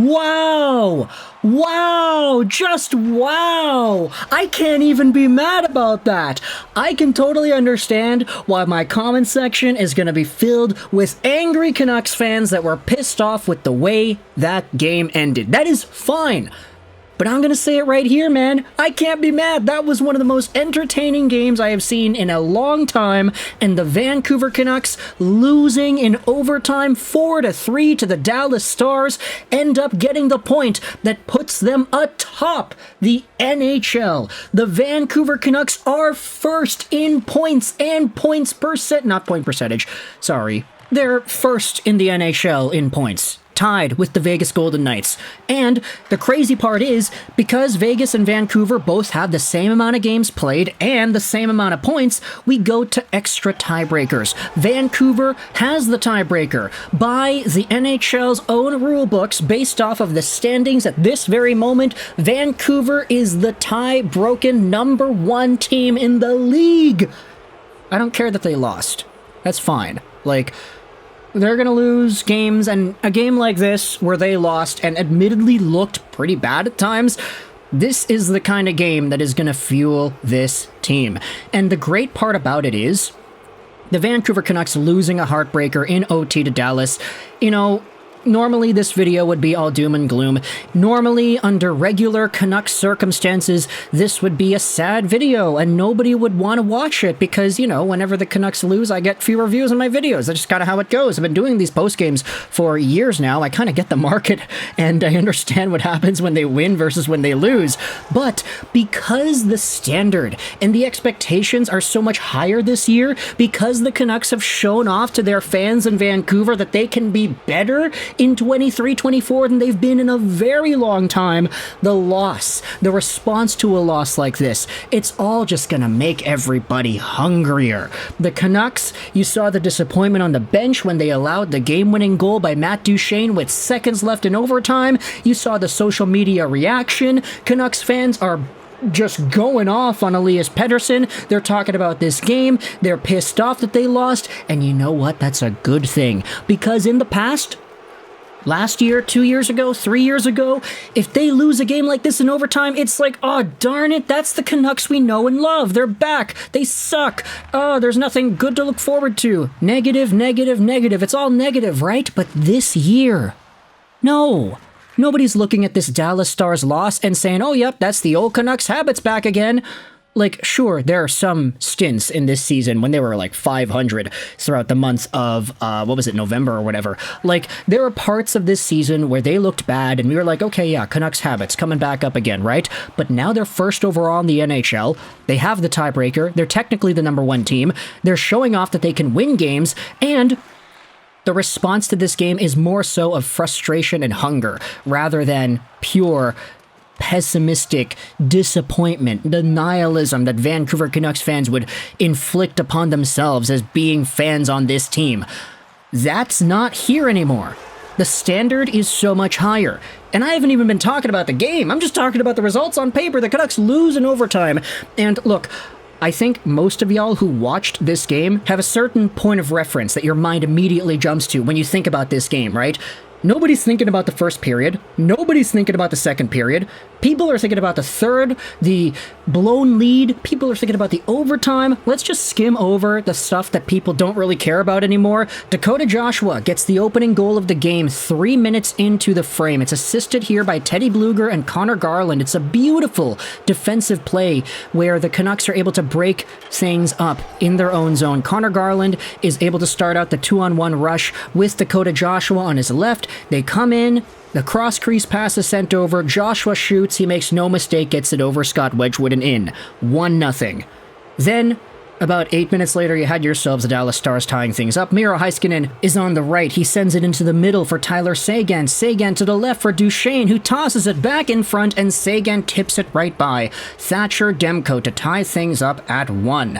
Wow! Wow! Just wow! I can't even be mad about that! I can totally understand why my comment section is gonna be filled with angry Canucks fans that were pissed off with the way that game ended. That is fine. But I'm gonna say it right here, man. I can't be mad. That was one of the most entertaining games I have seen in a long time, and the Vancouver Canucks losing in overtime 4-3 to the Dallas Stars end up getting the point that puts them atop the NHL. The Vancouver Canucks are first in points and not point percentage. Sorry. They're first in the NHL in points, tied with the Vegas Golden Knights. And the crazy part is, because Vegas and Vancouver both have the same amount of games played and the same amount of points, we go to extra tiebreakers. Vancouver has the tiebreaker by the NHL's own rule books based off of the standings at this very moment. Vancouver is the tie-broken number 1 team in the league. I don't care that they lost. That's fine. Like, they're going to lose games, and a game like this where they lost and admittedly looked pretty bad at times, this is the kind of game that is going to fuel this team. And the great part about it is the Vancouver Canucks losing a heartbreaker in OT to Dallas. You know, normally this video would be all doom and gloom. Normally, under regular Canucks circumstances, this would be a sad video and nobody would want to watch it because, you know, whenever the Canucks lose, I get fewer views on my videos. That's just kind of how it goes. I've been doing these post games for years now. I kind of get the market and I understand what happens when they win versus when they lose. But because the standard and the expectations are so much higher this year, because the Canucks have shown off to their fans in Vancouver that they can be better in 23-24 than they've been in a very long time, the response to a loss like this, it's all just gonna make everybody hungrier. The Canucks, you saw the disappointment on the bench when they allowed the game-winning goal by Matt Duchene with seconds left in overtime. You saw the social media reaction. Canucks fans are just going off on Elias Pettersson. They're talking about this game. They're pissed off that they lost. And you know what? That's a good thing. Because in the past, last year, 2 years ago, 3 years ago, if they lose a game like this in overtime, it's like, oh, darn it, that's the Canucks we know and love. They're back. They suck. Oh, there's nothing good to look forward to. Negative, negative, negative. It's all negative, right? But this year, no. Nobody's looking at this Dallas Stars loss and saying, oh, yep, that's the old Canucks habits back again. Like, sure, there are some stints in this season when they were like 500 throughout the months of, November or whatever. Like, there are parts of this season where they looked bad and we were like, okay, yeah, Canucks habits coming back up again, right? But now they're first overall in the NHL. They have the tiebreaker. They're technically the number 1 team. They're showing off that they can win games, and the response to this game is more so of frustration and hunger rather than pure pessimistic disappointment, the nihilism that Vancouver Canucks fans would inflict upon themselves as being fans on this team. That's not here anymore. The standard is so much higher. And I haven't even been talking about the game. I'm just talking about the results on paper. The Canucks lose in overtime. And look, I think most of y'all who watched this game have a certain point of reference that your mind immediately jumps to when you think about this game, right? Nobody's thinking about the first period. Nobody's thinking about the second period. People are thinking about the third, the blown lead. People are thinking about the overtime. Let's just skim over the stuff that people don't really care about anymore. Dakota Joshua gets the opening goal of the game 3 minutes into the frame. It's assisted here by Teddy Blueger and Conor Garland. It's a beautiful defensive play where the Canucks are able to break things up in their own zone. Conor Garland is able to start out the 2-on-1 rush with Dakota Joshua on his left. They come in. The cross-crease pass is sent over. Joshua shoots. He makes no mistake, gets it over Scott Wedgewood and in. 1-0. Then, about 8 minutes later, you had yourselves the Dallas Stars tying things up. Miro Heiskanen is on the right. He sends it into the middle for Tyler Seguin. Seguin to the left for Duchene, who tosses it back in front, and Seguin tips it right by Thatcher Demko to tie things up at 1.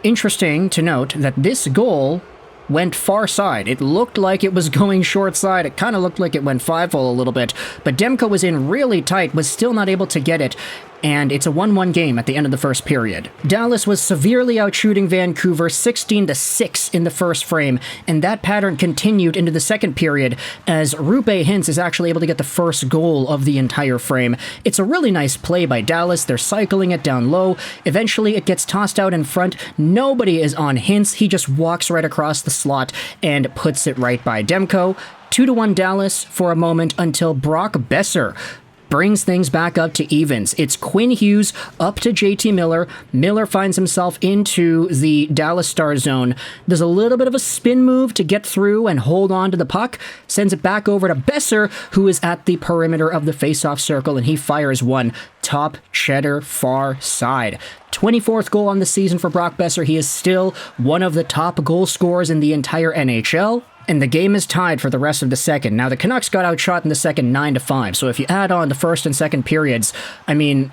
Interesting to note that this goal went far side. It looked like it was going short side. It kind of looked like it went 5-hole a little bit, but Demko was in really tight, was still not able to get it. and it's a 1-1 game at the end of the first period. Dallas was severely outshooting Vancouver 16-6 in the first frame, and that pattern continued into the second period as Roope Hintz is actually able to get the first goal of the entire frame. It's a really nice play by Dallas. They're cycling it down low. Eventually, it gets tossed out in front. Nobody is on Hintz. He just walks right across the slot and puts it right by Demko. 2-1 Dallas for a moment until Brock Boeser brings things back up to evens. It's Quinn Hughes up to JT Miller. Miller finds himself into the Dallas Star zone. Does a little bit of a spin move to get through and hold on to the puck. Sends it back over to Boeser, who is at the perimeter of the faceoff circle, and he fires one top cheddar far side. 24th goal on the season for Brock Boeser. He is still one of the top goal scorers in the entire NHL. And the game is tied for the rest of the second. Now, the Canucks got outshot in the second 9-5, so if you add on the first and second periods, I mean,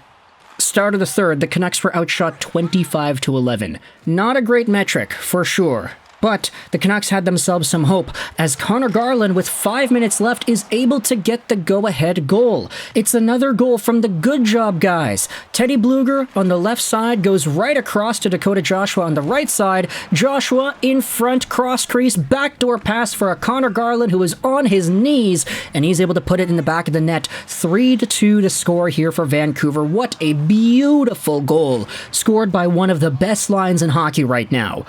start of the third, the Canucks were outshot 25-11. Not a great metric, for sure. But the Canucks had themselves some hope as Conor Garland, with 5 minutes left, is able to get the go-ahead goal. It's another goal from the good job guys. Teddy Bluger on the left side goes right across to Dakota Joshua on the right side. Joshua in front, cross crease, backdoor pass for a Conor Garland who is on his knees, and he's able to put it in the back of the net. 3-2 to score here for Vancouver. What a beautiful goal, scored by one of the best lines in hockey right now.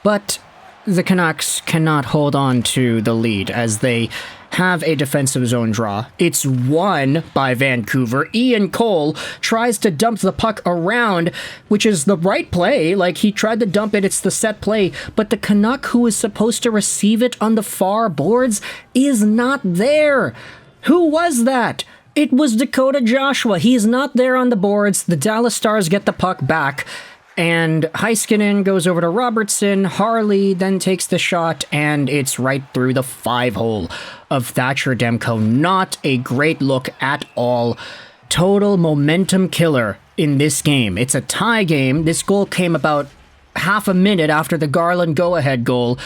But the Canucks cannot hold on to the lead as they have a defensive zone draw. It's won by Vancouver. Ian Cole tries to dump the puck around, which is the right play. Like, he tried to dump it, it's the set play, but the Canuck who is supposed to receive it on the far boards is not there. Who was that? It was Dakota Joshua. He is not there on the boards. The Dallas Stars get the puck back, and Heiskanen goes over to Robertson. Harley then takes the shot, and it's right through the 5-hole of Thatcher Demko. Not a great look at all. Total momentum killer in this game. It's a tie game. This goal came about half a minute after the Garland go-ahead goal,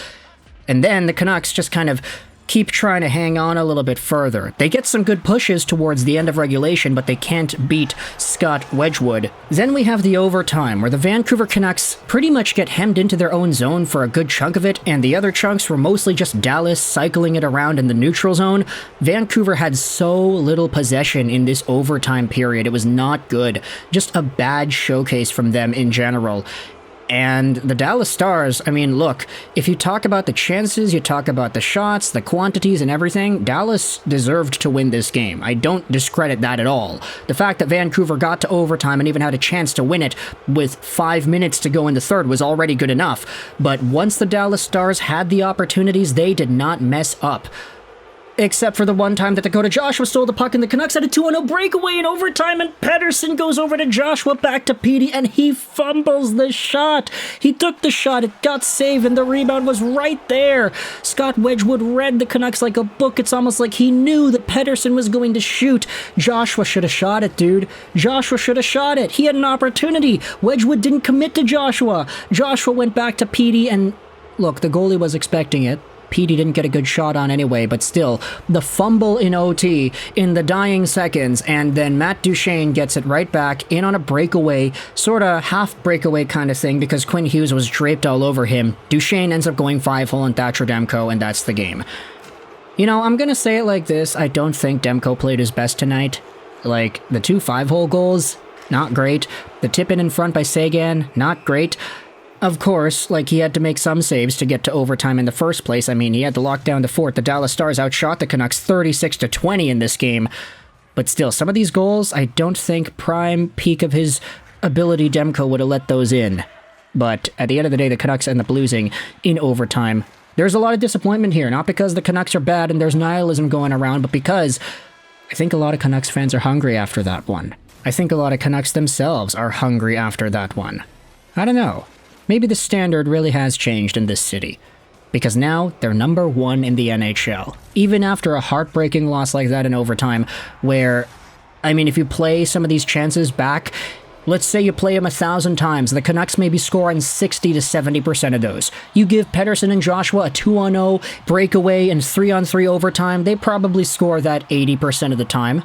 and then the Canucks just kind of keep trying to hang on a little bit further. They get some good pushes towards the end of regulation, but they can't beat Scott Wedgewood. Then we have the overtime, where the Vancouver Canucks pretty much get hemmed into their own zone for a good chunk of it, and the other chunks were mostly just Dallas cycling it around in the neutral zone. Vancouver had so little possession in this overtime period. It was not good. Just a bad showcase from them in general. And the Dallas Stars, I mean, look, if you talk about the chances, you talk about the shots, the quantities and everything, Dallas deserved to win this game. I don't discredit that at all. The fact that Vancouver got to overtime and even had a chance to win it with 5 minutes to go in the third was already good enough. But once the Dallas Stars had the opportunities, they did not mess up. Except for the one time that Dakota Joshua stole the puck and the Canucks had a 2-0 breakaway in overtime, and Pettersson goes over to Joshua, back to Petey, and he fumbles the shot. He took the shot, it got saved, and the rebound was right there. Scott Wedgewood read the Canucks like a book. It's almost like he knew that Pettersson was going to shoot. Joshua should have shot it, dude. Joshua should have shot it. He had an opportunity. Wedgewood didn't commit to Joshua. Joshua went back to Petey, and look, the goalie was expecting it. Petey didn't get a good shot on anyway, but still, the fumble in OT in the dying seconds, and then Matt Duchene gets it right back in on a breakaway, sort of half breakaway kind of thing, because Quinn Hughes was draped all over him. Duchene ends up going 5-hole on Thatcher Demko, and that's the game. You know, I'm gonna say it like this, I don't think Demko played his best tonight. Like, the 2 5-hole goals, not great. The tip-in in front by Seguin, not great. Of course, like, he had to make some saves to get to overtime in the first place. I mean, he had to lock down the fort. The Dallas Stars outshot the Canucks 36-20 in this game. But still, some of these goals, I don't think prime peak of his ability Demko would have let those in. But at the end of the day, the Canucks end up losing in overtime. There's a lot of disappointment here, not because the Canucks are bad and there's nihilism going around, but because I think a lot of Canucks fans are hungry after that one. I think a lot of Canucks themselves are hungry after that one. I don't know. Maybe the standard really has changed in this city, because now they're number 1 in the NHL. Even after a heartbreaking loss like that in overtime, where, I mean, if you play some of these chances back, let's say you play them 1,000 times, the Canucks may be scoring 60-70% of those. You give Pettersson and Joshua a 2-0 breakaway and 3-on-3 overtime, they probably score that 80% of the time.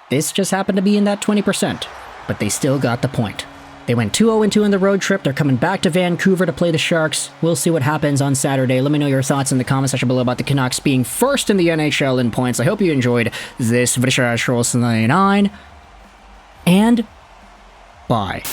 This just happened to be in that 20%. but they still got the point. They went 2-0-2 in the road trip. They're coming back to Vancouver to play the Sharks. We'll see what happens on Saturday. Let me know your thoughts in the comment section below about the Canucks being first in the NHL in points. I hope you enjoyed this video, and bye.